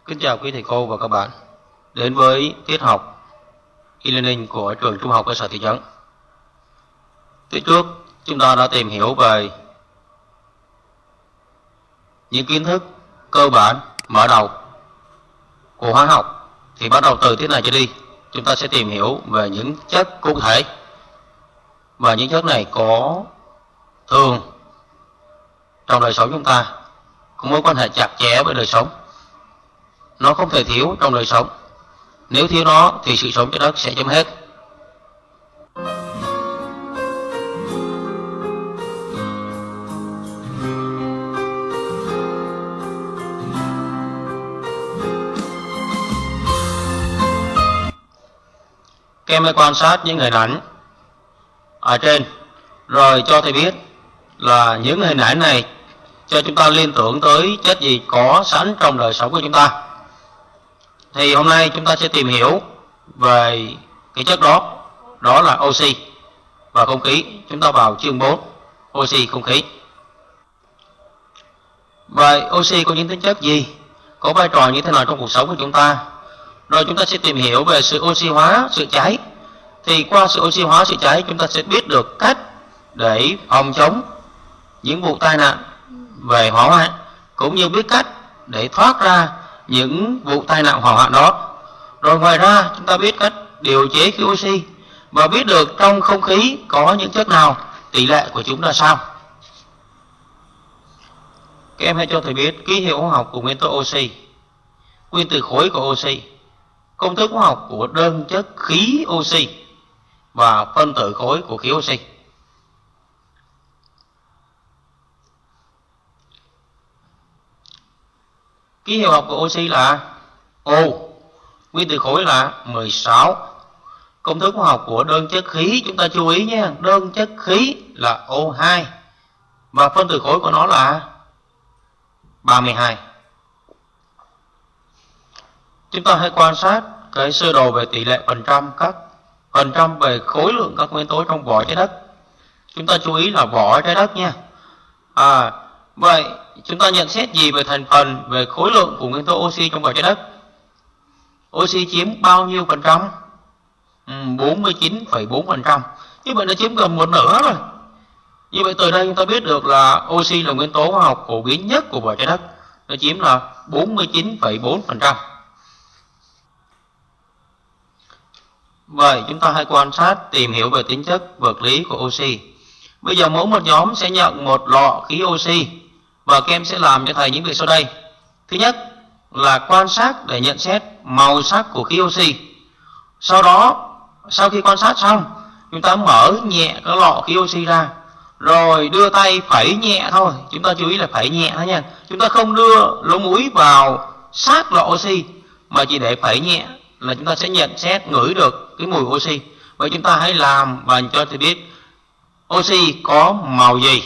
Kính chào quý thầy cô và các bạn đến với tiết học e-learning của trường Trung học cơ sở Thị Trấn. Tiết trước chúng ta đã tìm hiểu về những kiến thức cơ bản mở đầu của hóa học. Thì bắt đầu từ tiết này trở đi, chúng ta sẽ tìm hiểu về những chất cụ thể, và những chất này có thường trong đời sống chúng ta, có mối quan hệ chặt chẽ với đời sống. Nó không thể thiếu trong đời sống. Nếu thiếu nó thì sự sống trên đất sẽ chấm hết. Các em hãy quan sát những hình ảnh ở trên, rồi cho thầy biết là những hình ảnh này cho chúng ta liên tưởng tới chất gì có sẵn trong đời sống của chúng ta. Thì hôm nay chúng ta sẽ tìm hiểu về cái chất đó, đó là oxy và không khí. Chúng ta vào chương 4, oxy, không khí. Vậy oxy có những tính chất gì? Có vai trò như thế nào trong cuộc sống của chúng ta? Rồi chúng ta sẽ tìm hiểu về sự oxy hóa, sự cháy. Thì qua sự oxy hóa, sự cháy, chúng ta sẽ biết được cách để phòng chống những vụ tai nạn về hỏa hoạn, cũng như biết cách để thoát ra những vụ tai nạn hỏa hoạn đó. Rồi ngoài ra chúng ta biết cách điều chế khí oxy, và biết được trong không khí có những chất nào, tỷ lệ của chúng ra sao. Các em hãy cho thầy biết ký hiệu hóa học của nguyên tố oxy, nguyên tử khối của oxy, công thức hóa học của đơn chất khí oxy và phân tử khối của khí oxy. Ký hiệu học của oxy là O, nguyên tử khối là 16. Công thức hóa học của đơn chất khí, chúng ta chú ý nhé, đơn chất khí là O2 và phân tử khối của nó là 32. Chúng ta hãy quan sát cái sơ đồ về tỷ lệ phần trăm về khối lượng các nguyên tố trong vỏ trái đất. Chúng ta chú ý là vỏ trái đất nha. Vậy chúng ta nhận xét gì về thành phần, về khối lượng của nguyên tố oxy trong vỏ trái đất? Oxy chiếm bao nhiêu phần trăm? 49,4%. Như vậy nó chiếm gần một nửa rồi. Như vậy từ đây chúng ta biết được là oxy là nguyên tố hóa học phổ biến nhất của vỏ trái đất. Nó chiếm là 49,4%. Vậy chúng ta hãy quan sát, tìm hiểu về tính chất vật lý của oxy. Bây giờ mỗi một nhóm sẽ nhận một lọ khí oxy, và các em sẽ làm cho thầy những việc sau đây. Thứ nhất là quan sát để nhận xét màu sắc của khí oxy. Sau đó, sau khi quan sát xong, chúng ta mở nhẹ cái lọ khí oxy ra, rồi đưa tay phẩy nhẹ thôi. Chúng ta chú ý là phẩy nhẹ thôi nha. Chúng ta không đưa lỗ mũi vào sát lọ oxy, mà chỉ để phẩy nhẹ là chúng ta sẽ nhận xét, ngửi được cái mùi oxy. Vậy chúng ta hãy làm và cho thầy biết oxy có màu gì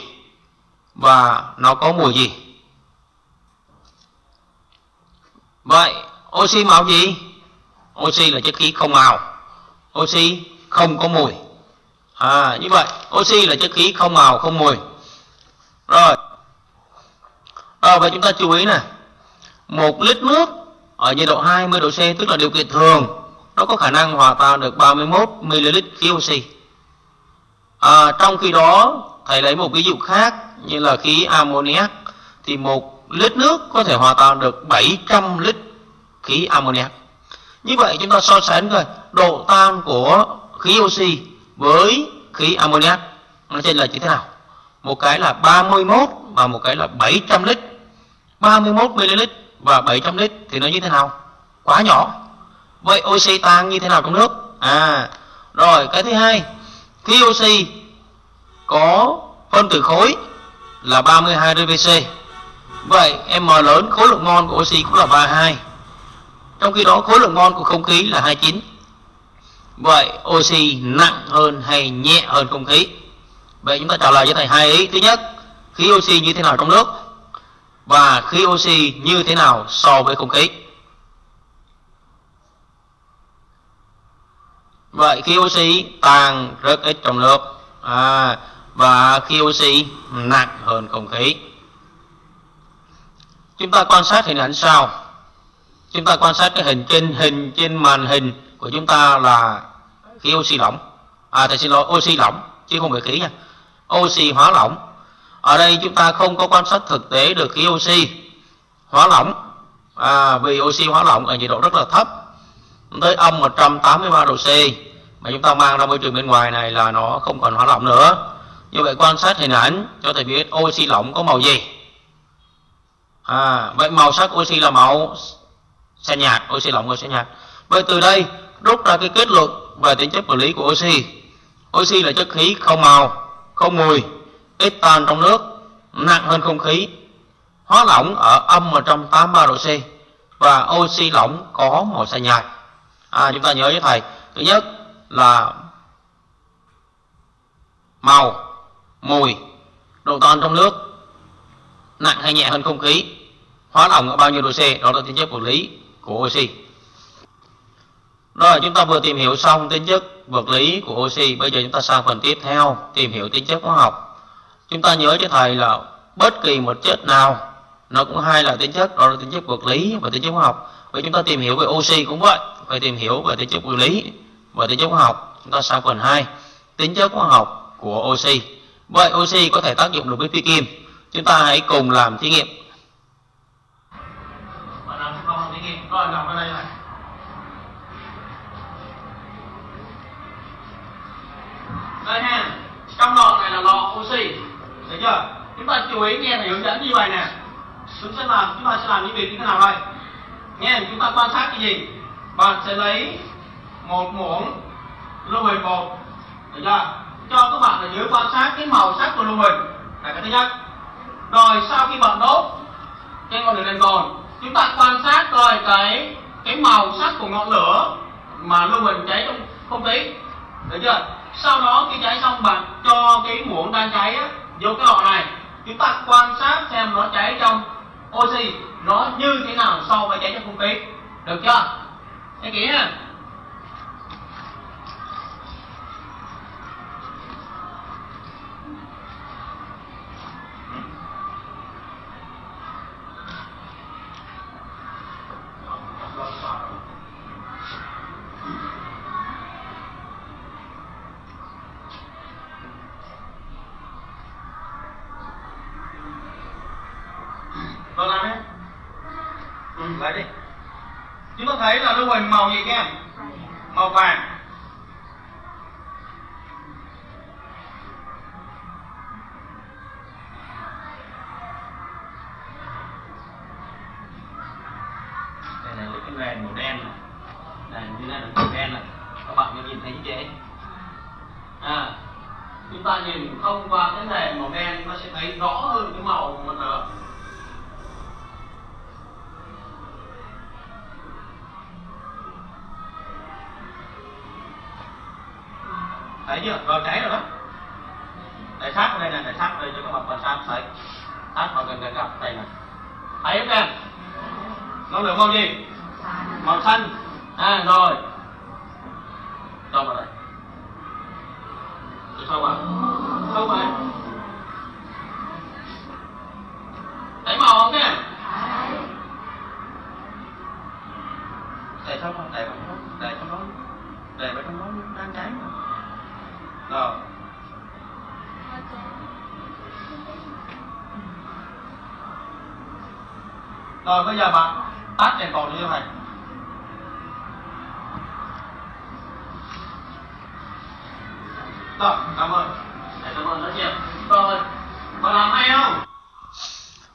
và nó có mùi gì. Vậy oxy màu gì? Oxy là chất khí không màu, oxy không có mùi. Như vậy oxy là chất khí không màu, không mùi. Rồi vậy chúng ta chú ý nè, 1 lít nước ở nhiệt độ 20 độ C, tức là điều kiện thường, nó có khả năng hòa tan được 31 ml khí oxy. Trong khi đó thầy lấy một ví dụ khác như là khí ammoniac, thì 1 lít nước có thể hòa tan được 700 lít khí ammoniac. Như vậy chúng ta so sánh coi độ tan của khí oxy với khí ammoniac nó chênh lệch như thế nào. Một cái là 31 và một cái là 700 lít. 31 ml và 700 lít thì nó như thế nào? Quá nhỏ. Vậy oxy tan như thế nào trong nước? Rồi cái thứ hai, khí oxy có phân tử khối là 32 RBC. Vậy m lớn, khối lượng mol của oxy cũng là 32. Trong khi đó khối lượng mol của không khí là 29. Vậy oxy nặng hơn hay nhẹ hơn không khí? Vậy chúng ta trả lời cho thầy hai ý. Thứ nhất, khí oxy như thế nào trong nước, và khí oxy như thế nào so với không khí. Vậy khí oxy tan rất ít trong nước, và khí oxy nặng hơn không khí. Chúng ta quan sát hình ảnh sau. Chúng ta quan sát cái hình trên màn hình của chúng ta là khí oxy lỏng. Xin lỗi, oxy lỏng chứ không phải khí nha. Oxy hóa lỏng. Ở đây chúng ta không có quan sát thực tế được khí oxy hóa lỏng. Vì oxy hóa lỏng ở nhiệt độ rất là thấp, tới âm 183 độ C, mà chúng ta mang ra môi trường bên ngoài này là nó không còn hóa lỏng nữa. Như vậy quan sát hình ảnh cho thầy biết oxy lỏng có màu gì. Vậy màu sắc oxy là màu xanh nhạt, oxy lỏng màu xanh nhạt. Vậy từ đây rút ra cái kết luận về tính chất vật lý của oxy. Oxy là chất khí không màu, không mùi, ít tan trong nước, nặng hơn không khí, hóa lỏng ở âm 183 độ C, và oxy lỏng có màu xanh nhạt. Chúng ta nhớ với thầy, thứ nhất là màu, mùi, độ tan trong nước, nặng hay nhẹ hơn không khí, hóa lỏng ở bao nhiêu độ C, đó là tính chất vật lý của oxy. Rồi chúng ta vừa tìm hiểu xong tính chất vật lý của oxy, bây giờ chúng ta sang phần tiếp theo, tìm hiểu tính chất hóa học. Chúng ta nhớ cho thầy là bất kỳ một chất nào nó cũng hai là tính chất, đó là tính chất vật lý và tính chất hóa học. Vậy chúng ta tìm hiểu về oxy cũng vậy, phải tìm hiểu về tính chất vật lý và tính chất hóa học. Chúng ta sang phần 2, tính chất hóa học của oxy. Vậy oxy có thể tác dụng được với phi kim. Chúng ta hãy cùng làm thí nghiệm. Rồi làm ở đây này. Đây ha, trong lọ này là lọ oxy, thấy chưa? Chúng ta chú ý nghe thầy hướng dẫn như vậy nè. Chúng ta sẽ làm những việc như thế nào đây? Nghe, chúng ta quan sát cái gì? Bạn sẽ lấy một muỗng lưu huỳnh bột, thấy chưa? Cho các bạn ở dưới quan sát cái màu sắc của lưu huỳnh là cái thứ nhất. Rồi sau khi bạn đốt trên ngọn lửa đèn cồn, chúng ta quan sát coi cái màu sắc của ngọn lửa mà lưu huỳnh cháy trong không khí, thấy chưa? Sau đó khi cháy xong bạn cho cái muỗng đang cháy vô cái lọ này, chúng ta quan sát xem nó cháy trong oxy nó như thế nào so với cháy trong không khí, được chưa? Nghe kỹ ha. Rồi làm đi. Lấy đi. Chúng ta thấy là lưu huỳnh màu gì các em? Màu vàng. Đây là cái nền màu đen này. Nền như này là màu đen này. Các bạn nhìn thấy dễ. Chúng ta nhìn không qua cái nền màu đen nó sẽ thấy rõ hơn cái màu ngọn lửa. Thấy chưa? Rồi cháy rồi đó. Để sát vào đây này, để sát vào đây cho các bạn quan sát thấy. Sát vào gần gặp đây này. Thấy không em? Ngọn lửa màu gì? Màu xanh. Rồi. Cho vào đây. Cho vào. Không phải. Thấy màu không em? Để sao mà để vào trong đó đang cháy mà. Rồi. Rồi bây giờ bạn tắt đèn cồn như thế này. Rồi, cảm ơn. Cảm ơn rất nhiều. Rồi, bạn làm hay không?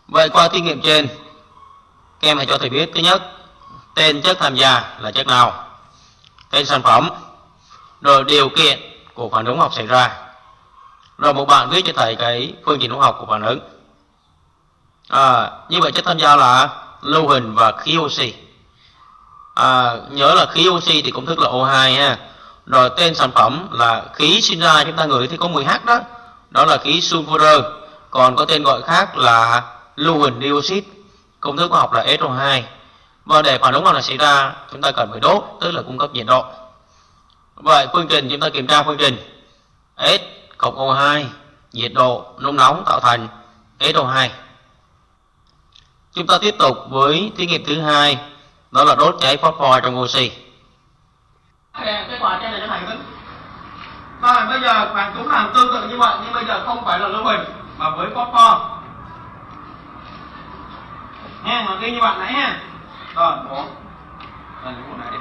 Vậy qua thí nghiệm trên, các em hãy cho thầy biết thứ nhất, tên chất tham gia là chất nào, tên sản phẩm, rồi điều kiện của phản ứng học xảy ra. Rồi một bạn viết cho thầy cái phương trình hóa học của phản ứng. Như vậy chất tham gia là lưu huỳnh và khí oxy. Nhớ là khí oxy thì công thức là O2 ha. Rồi tên sản phẩm là khí sinh ra chúng ta ngửi thì có mùi H đó. Đó là khí sulfur. Còn có tên gọi khác là lưu huỳnh dioxide. Công thức hóa học là SO2. Và để phản ứng nào xảy ra chúng ta cần phải đốt, tức là cung cấp nhiệt độ. Vậy phương trình chúng ta kiểm tra phương trình S cộng O2, nhiệt độ nung nóng tạo thành SO2. Chúng ta tiếp tục với thí nghiệm thứ hai, đó là đốt cháy phosphor trong oxy. Cái quả trên này nó thành cứng. Rồi bây giờ bạn cũng làm tương tự như vậy, nhưng bây giờ không phải là lưu huỳnh mà với phosphor. Nha, mà ghi như bạn nãy ha. Rồi, ủa. Rồi, những này đi.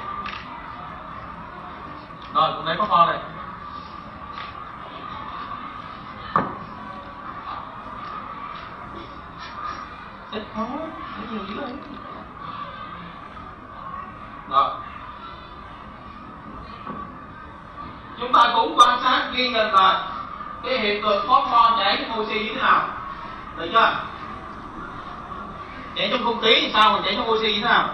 Rồi, cũng lấy phosphor đây. Ít khó, nhiều dữ đấy. Rồi. Chúng ta cũng quan sát ghi nhận lại cái hiện tượng phosphor cháy trong oxy như thế nào. Được chưa? Cháy trong không khí thì sao, còn cháy trong oxy như thế nào?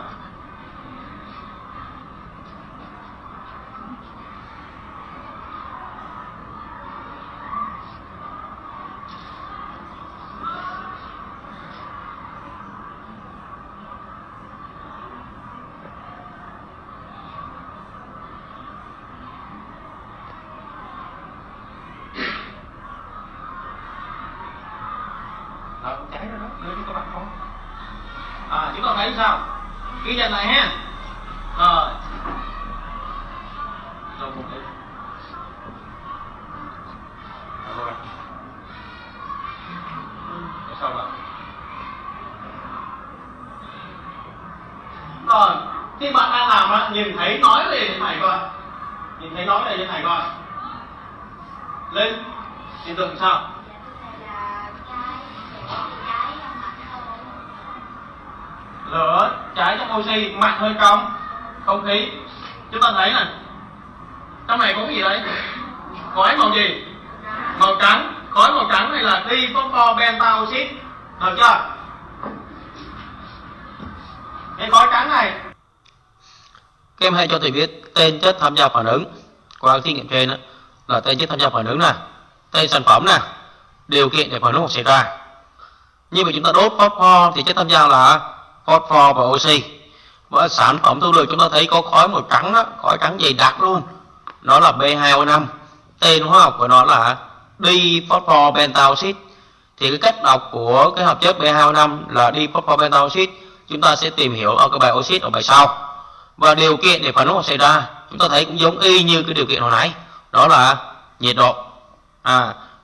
Cháy rồi đó, đưa cho các bạn con. Chúng ta thấy sao? Ghi nhận lại ha. Rồi. Rồi một cái. Rồi. Sao vậy? Rồi, khi bạn đang làm á, nhìn thấy nói về thế này coi. Nhìn thấy nói về thế này coi. Lên. Hiện tượng sao? Lửa cháy trong oxy mạnh hơn trong không khí. Chúng ta thấy này, trong này có cái gì đấy? Khói màu gì? Màu trắng. Khói màu trắng này là diphosphor pentaoxide. Được chưa? Cái khói trắng này. Các em hãy cho thầy biết tên chất tham gia phản ứng. Qua thí nghiệm trên đó, là tên chất tham gia phản ứng nè, tên sản phẩm nè, điều kiện để phản ứng xảy ra. Nhưng mà chúng ta đốt phosphor thì chất tham gia là phosphor và oxy. Và sản phẩm thu được chúng ta thấy có khói màu trắng đó, khói trắng dày đặc luôn. Nó là B2O5. Tên hóa học của nó là diphosphor pentaoxide. Thì cái cách đọc của cái hợp chất B2O5 là diphosphor pentaoxide. Chúng ta sẽ tìm hiểu ở cái bài oxit ở bài sau. Và điều kiện để phản ứng xảy ra chúng ta thấy cũng giống y như cái điều kiện hồi nãy, đó là nhiệt độ.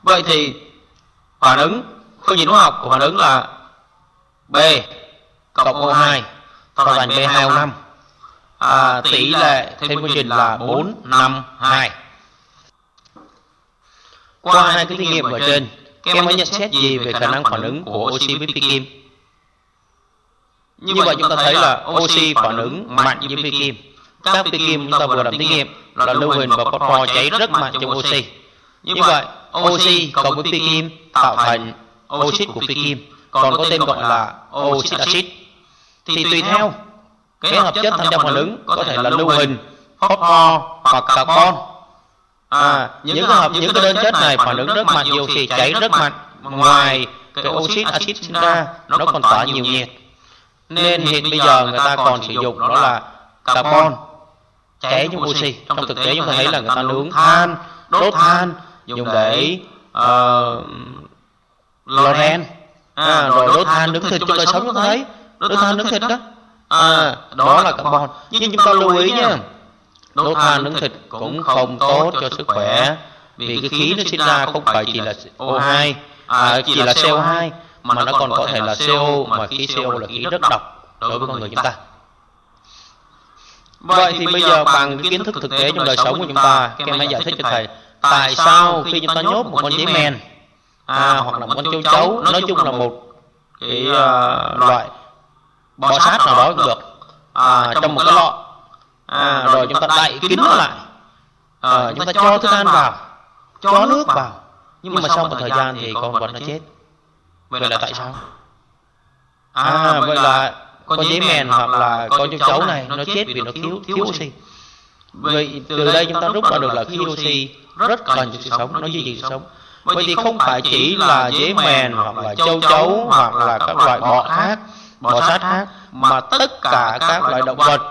Vậy thì phản ứng phương diện hóa học của phản ứng là B cộng O2 tạo thành B2O5. Tỷ lệ thêm quy trình là 4:5:2. Qua hai cái thí nghiệm ở trên, các em có nhận xét gì về khả năng phản ứng của oxy với phi kim? Như vậy chúng ta thấy là oxy phản ứng mạnh với phi kim. Các phi kim chúng ta vừa làm thí nghiệm là lưu huỳnh và phosphor cháy rất mạnh trong oxy. Như vậy oxy cộng với phi kim tạo thành oxit của phi kim, còn có tên gọi là oxit axit. Thì tùy theo cái hợp chất tham gia phản ứng có thể là lưu huỳnh, phosphor hoặc carbon. Những cái đơn chất này phản ứng rất mạnh với oxy, cháy rất mạnh. Ngoài cái oxit axit sinh ra, nó còn tỏa nhiều nhiệt. Nên hiện bây giờ người ta còn sử dụng đó là carbon cháy trong oxy. Trong thực tế chúng ta thấy là người ta nướng than, đốt than dùng để lò rèn, rồi đốt than nướng thịt trong đời sống chúng ta thấy đốt than nướng thịt đó. Đó là carbon. Nhưng chúng ta lưu ý nhé, đốt than nướng thịt cũng không tốt cho sức khỏe, vì cái khí nó sinh ra không phải chỉ là O2, chỉ là CO2 mà nó còn có thể là CO, mà khí CO là khí rất độc đối với con người chúng ta. Vậy thì bây giờ bằng cái kiến thức thực tế trong đời sống của chúng ta, các em hãy giải thích cho thầy tại sao khi chúng ta nhốt một con dế mèn hoặc là một con châu chấu, nói chung là một cái loại bò sát nào đó cũng được, trong một cái lọ, rồi chúng ta đậy kín nó lại, chúng ta cho thức ăn vào, cho nước vào, nhưng mà sau một thời gian thì con vật nó chết. Vậy là tại sao? Vậy là con dế mèn hoặc là con châu chấu này nó chết vì nó thiếu oxy. Vậy từ đây chúng ta rút ra được là khí oxy rất cần cho sự sống, nó duy trì sự sống. Vậy thì không phải chỉ là dế mèn hoặc là châu chấu hoặc là các loại bọ khác, bò sát khác, mà tất cả các loại động vật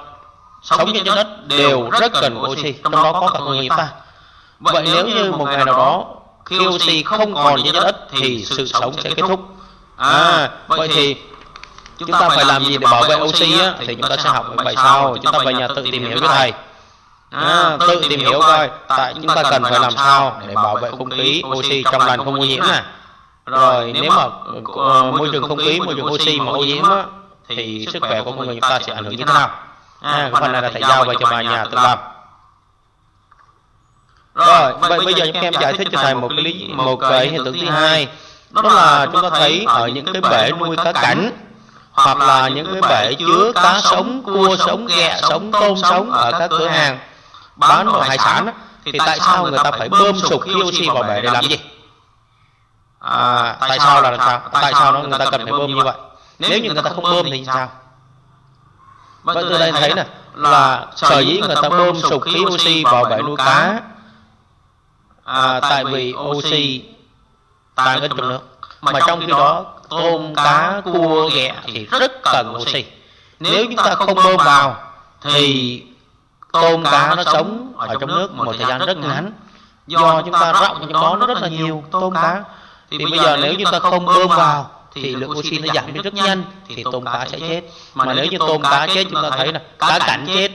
sống trên trái đất đều rất cần oxy, trong đó có cả con người ta. Vậy nếu như một ngày nào đó khi oxy không còn trên trái đất thì sự sống sẽ kết thúc. Vậy thì chúng ta phải làm gì để bảo vệ oxy á, thì chúng ta sẽ học ở bài sau. Chúng ta về nhà tự tìm hiểu với thầy. Tự tìm hiểu coi tại chúng ta cần phải làm sao để bảo vệ không khí oxy trong lành không ô nhiễm nè. Rồi nếu mà môi trường không khí, môi trường oxy mà ô nhiễm á, thì sức khỏe của con người chúng ta sẽ ảnh hưởng như thế nào? Cái phần này là thầy giao về cho bà nhà tự làm. Rồi, vậy bây giờ các em giải thích cho thầy một cái hiện tượng thứ hai. Đó là chúng ta thấy ở những cái bể nuôi cá cảnh, hoặc là những cái bể chứa cá sống, cua sống, ghẹ sống, tôm sống ở các cửa hàng bán đồ hải sản á, thì tại sao người ta phải bơm sục khí oxy vào bể để làm gì? Tại sao là làm sao? Tại sao người ta cần phải bơm như vậy? Nếu như người ta không bơm thì sao? Vậy từ đây thấy này là sở dĩ người ta bơm sục khí oxy vào bể nuôi cá, tại vì oxy tan ở trong nước, mà trong khi đó tôm, cá, cua, ghẹ thì rất cần oxy. Nếu chúng ta không bơm vào thì tôm, cá nó sống ở trong nước một thời gian rất ngắn, do chúng ta rọng trong đó nó rất là nhiều tôm, cá. Thì bây giờ nếu chúng ta không bơm vào thì lượng oxy nó giảm đi rất nhanh, thì tôm, cá sẽ chết. Mà nếu như tôm, cá chết, chúng ta thấy là cá cảnh chết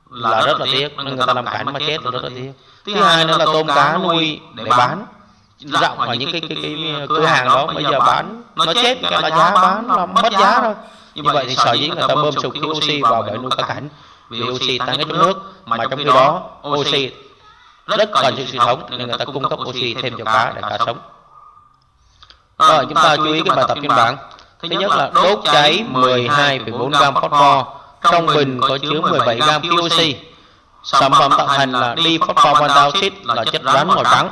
là rất là tiếc, nên người ta làm cảnh mà chết là rất là tiếc. Thứ hai nữa là tôm, cá nuôi để bán rộng ở những cái cửa hàng đó, bây giờ bán nó chết cái là giá bán là mất giá thôi. Như vậy thì sở dĩ người ta bơm sục khí oxy vào bể nuôi cá cảnh, vì oxy tan ở trong nước, mà trong khi đó oxy rất cần sự sinh sống, nên người ta cung cấp oxy thêm cho cá để cá sống. Rồi chúng ta chú ý cái bài tập trên bảng. Thứ nhất là đốt cháy 12,4 gam phosphor, trong bình có chứa 17 gam khí oxy. Sản phẩm tạo thành là diphosphorantauxit là chất rắn màu trắng.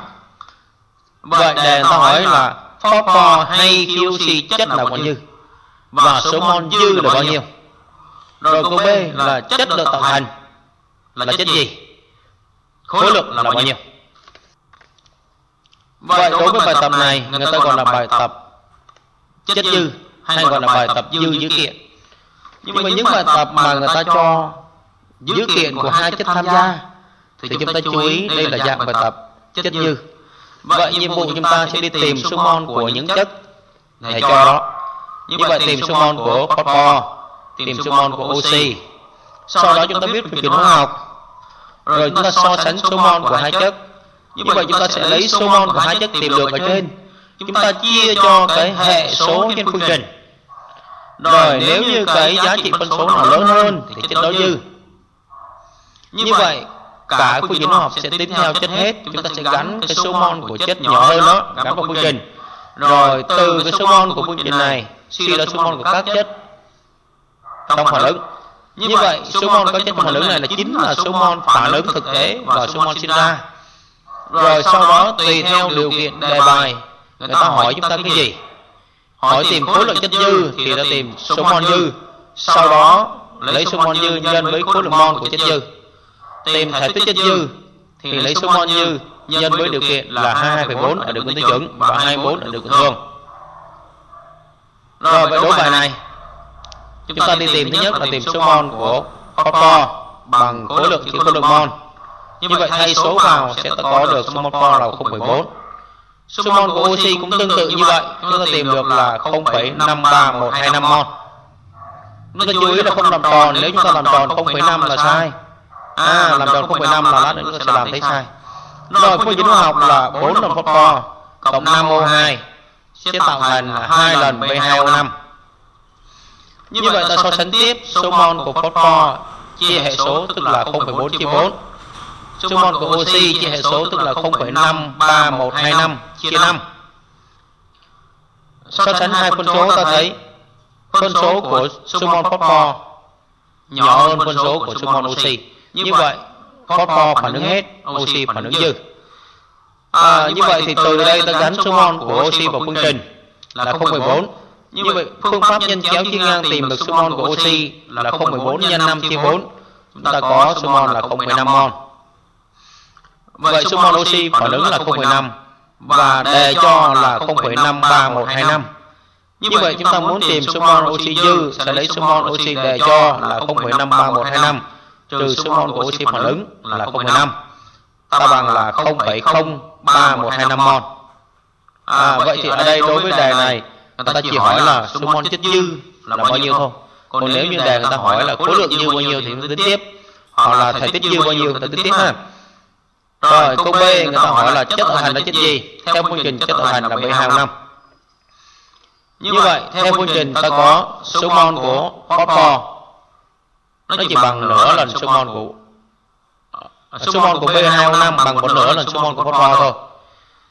Vậy đề ta hỏi là phosphor hay khí oxy chất nào còn dư, và số mol dư là bao nhiêu? Rồi câu B là chất được tạo thành là chất gì, khối lượng là bao nhiêu? Vậy đối với bài tập này người ta gọi là bài tập chất dư, hay gọi là bài tập dư dữ kiện. Nhưng mà những bài tập mà người ta cho dữ kiện của hai chất tham gia thì chúng ta chú ý đây là dạng bài tập chất dư. Vậy nhiệm vụ chúng ta sẽ đi tìm số mol của những chất thầy cho đó. Như vậy tìm số mol của phosphor, tìm số mol của oxy. Sau đó chúng ta biết về chuyển hóa học, rồi chúng ta so sánh số mol của hai chất. Như vậy chúng ta sẽ lấy số mol của hai chất tìm được ở trên, chúng ta chia cho cái hệ số trên phương trình. Rồi nếu như cái giá trị phân số nào lớn hơn thì chất đó dư. Như vậy cả phương trình hóa học sẽ tính theo chất hết, chúng ta sẽ gắn cái số mol của chất nhỏ hơn đó gắn vào phương trình. Rồi từ cái số mol của phương trình này suy ra số mol của các chất trong phản ứng. Như vậy số mol các chất trong phản ứng này là chính là số mol phản ứng thực tế và số mol sinh ra. Rồi sau đó tùy theo điều kiện đề bài người ta hỏi chúng ta cái gì, hỏi tìm khối lượng chất dư thì ta tìm số mol dư, sau đó lấy số mol dư nhân với khối lượng mol của chất dư. Tìm thể tích chất dư thì lấy số mol dư nhân với điều kiện là 22,4 ở đường kính tiêu chuẩn và 24 ở đường kính thường. Rồi vậy đối bài này chúng ta đi tìm, thứ nhất là tìm số mol của phosphor bằng khối lượng chia khối lượng mol. Như vậy thay số vào sẽ có được số mol phosphor là 0,4. Số mol của oxy cũng tương tự như vậy, chúng ta tìm được là 0,53125 mol. Chúng ta chú ý là không làm tròn, nếu chúng ta làm tròn 0,5 là sai. Làm tròn 0,5 là lát nữa chúng ta sẽ làm thấy sai. Rồi phương trình hóa học là 4 lần phosphor cộng 5 O2 sẽ tạo thành là 2 lần B2O5. Như vậy ta so sánh tiếp số mol của phosphor chia hệ số tức là 0,4 chia 4. Số mol của oxy chia hệ số tức là 0,53125 chia 5. So sánh hai phân số ta thấy phân số của số mol phosphor nhỏ hơn phân số của số mol oxy. Như vậy phosphor phản ứng hết, oxy phản ứng dư. Như vậy thì từ đây ta gắn số mol của oxy vào phương trình là 0,4. Như vậy phương pháp nhân chéo chia ngang tìm được số mol của oxy là 0,4 nhân 5 chia 4. Chúng ta có số mol là 0,5 mol. Vậy số mol oxy phản ứng là 0,5 và đề cho là 0,53125. Như vậy chúng ta muốn tìm số mol oxy dư sẽ lấy số mol oxy đề cho là 0,53125 trừ số mol của oxy phản ứng là 0,5, ta bằng là 0,03125 mol. Vậy thì ở đây đối với đề này người ta chỉ hỏi là số mol chất dư là bao nhiêu thôi. Còn nếu như đề người ta hỏi là khối lượng dư bao nhiêu thì chúng ta tính tiếp, hoặc là thời tiết dư bao nhiêu người ta tính tiếp ha. Rồi câu B người ta hỏi là chất tạo thành là chất gì? Theo phương trình chất tạo thành là B2O5. Như vậy theo phương trình ta có số mol của phosphor nó chỉ bằng nửa lần số mol của B2O5 bằng một nửa lần số mol của phosphor thôi.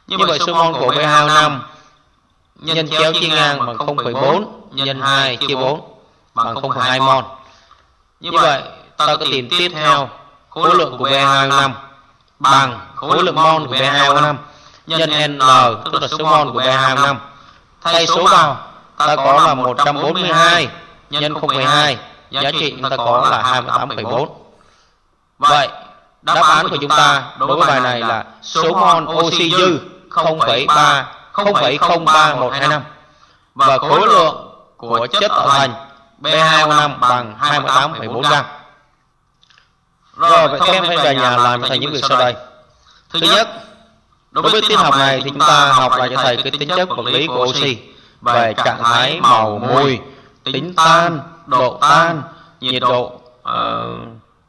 Như vậy số mol của B2O5 nhân chéo chia ngang bằng 0,4 nhân 2 chia 4 bằng 0,2 mol. Như vậy ta có tìm tiếp theo khối lượng của B2O5 bằng khối lượng mol của B2O5 nhân N, tức là số mol của B2O5. Thay số vào ta có là 142 nhân 0,2, giá trị chúng ta có là 28,4. Vậy đáp án của chúng ta đối với bài này là số mol oxy dư 0,03125 và khối lượng của chất tạo thành B2O5 bằng 28,4 gram. Rồi vậy các em hãy về nhà làm cho thầy những việc sau đây. Thứ nhất, đối với tiết học này thì chúng ta học lại cho thầy cái tính chất vật lý của oxy về trạng thái màu, mùi, tính tan, độ tan, nhiệt độ,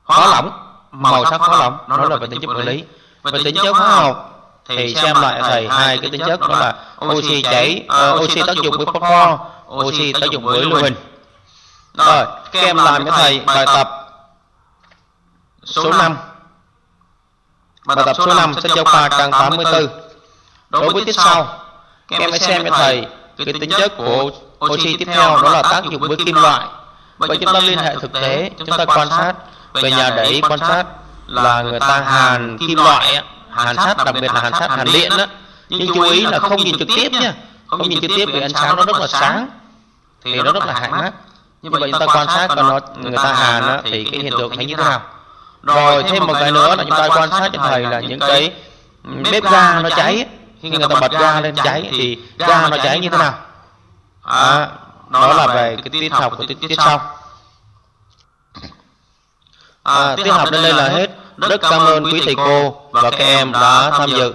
hóa lỏng, màu sắc hóa lỏng, nó là về tính chất vật lý. Về tính chất hóa học thì xem lại thầy hai cái tính chất đó là oxy cháy, oxy tác dụng với phosphor, oxy tác dụng với lưu huỳnh. Rồi các em làm cho thầy bài tập số 5. Bài tập số 5 sách giáo khoa trang 84. Đối với tiết sau, các em hãy xem cho thầy cái tính chất của oxy tiếp theo đó là tác dụng với kim loại. Vậy chúng ta liên hệ thực tế, chúng ta quan sát về nhà để ý quan sát là người ta hàn kim loại, hàn sắt, đặc biệt là hàn sắt, hàn điện đó. Nhưng chú ý là không nhìn trực tiếp nha, không nhìn trực tiếp vì ánh sáng nó rất là sáng thì nó rất là hại mắt. Như vậy chúng ta quan sát còn người ta hàn đó, thì cái hiện tượng thấy như thế nào. Rồi thêm một cái nữa là chúng ta quan sát cho thầy là những cái bếp ga nó cháy, khi người ta bật ga lên cháy thì ga nó cháy như thế nào. Đó là về cái tiết học của tiết sau. Tiết học đến đây là hết. Rất cảm ơn quý thầy cô và các em đã tham dự.